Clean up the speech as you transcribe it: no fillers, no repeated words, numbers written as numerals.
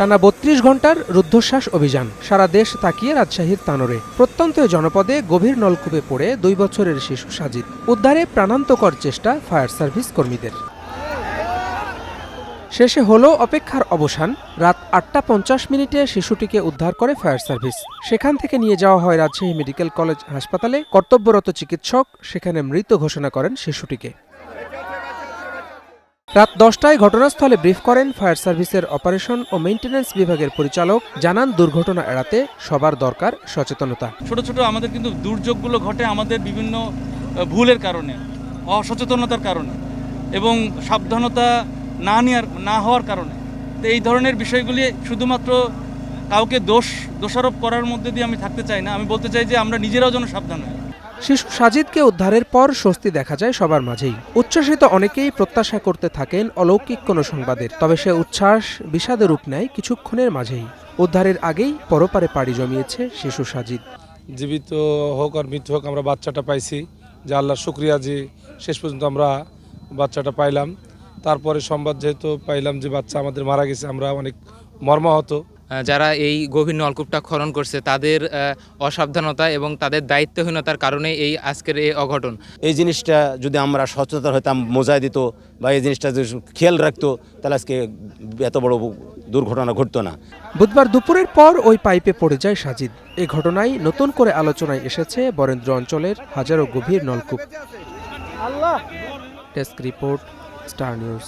টানা ৩২ ঘন্টার রুদ্ধশ্বাস অভিযান, সারা দেশ তাকিয়ে রাজশাহীর তানোরে। প্রত্যন্ত জনপদে গভীর নলকূপে পড়ে ২ বছরের শিশু সাজিদ। উদ্ধারে প্রাণান্তকর চেষ্টা ফায়ার সার্ভিস কর্মীদের। শেষে হলো অপেক্ষার অবসান। রাত ৮টা ৫০ শিশুটিকে উদ্ধার করে ফায়ার সার্ভিস। সেখান থেকে নিয়ে যাওয়া হয় রাজশাহী মেডিকেল কলেজ হাসপাতালে। কর্তব্যরত চিকিৎসক সেখানে মৃত ঘোষণা করেন শিশুটিকে। রাত ১০টায় ঘটনাস্থলে ব্রিফ করেন ফায়ার সার্ভিসের অপারেশন ও মেইনটেন্যান্স বিভাগের পরিচালক। জানান, দুর্ঘটনা এড়াতে সবার দরকার সচেতনতা। ছোট ছোট আমাদের কিন্তু দুর্যোগগুলো ঘটে আমাদের বিভিন্ন ভুলের কারণে, অসচেতনতার কারণে এবং সাবধানতা না হওয়ার কারণে। তো এই ধরনের বিষয়গুলি শুধুমাত্র কাউকে দোষারোপ করার মধ্যে দিয়ে আমি থাকতে চাই না। আমি বলতে চাই যে আমরা নিজেরাও যেন সাবধান হই। শিশু সাজিদকে উদ্ধারের পর স্বস্তি দেখা যায় সবার মাঝেই। উচ্ছ্বসিত অনেকেই প্রত্যাশা করতে থাকেন অলৌকিক কোনো সংবাদের। তবে সে উচ্ছ্বাস বিষাদে রূপ নেয় কিছুক্ষণের মাঝেই। উদ্ধারের আগেই পরপারে পাড়ি জমিয়েছে শিশু সাজিদ। জীবিত হোক আর মৃত্যু হোক, আমরা বাচ্চাটা পাইছি, যে আল্লাহর শুকরিয়া যে শেষ পর্যন্ত আমরা বাচ্চাটা পাইলাম। তারপরে সংবাদ যেহেতু পাইলাম যে বাচ্চা আমাদের মারা গেছে, আমরা অনেক মর্মাহত। যারা এই গভীর নলকূপটা খনন করছে তাদের অসাবধানতা এবং তাদের দায়িত্বহীনতার কারণে এই আজকের এই অঘটন। এই জিনিসটা যদি আমরা সচেতন হইতাম, মোজায় দিত বা এই জিনিসটা যদি খেয়াল রাখতো, তাহলে আজকে এত বড় দুর্ঘটনা ঘটতো না। বুধবার দুপুরের পর ওই পাইপে পড়ে যায় সাজিদ। এ ঘটনায় নতুন করে আলোচনায় এসেছে বরেন্দ্র অঞ্চলের হাজারো গভীর নলকূপ। Desk report, star news.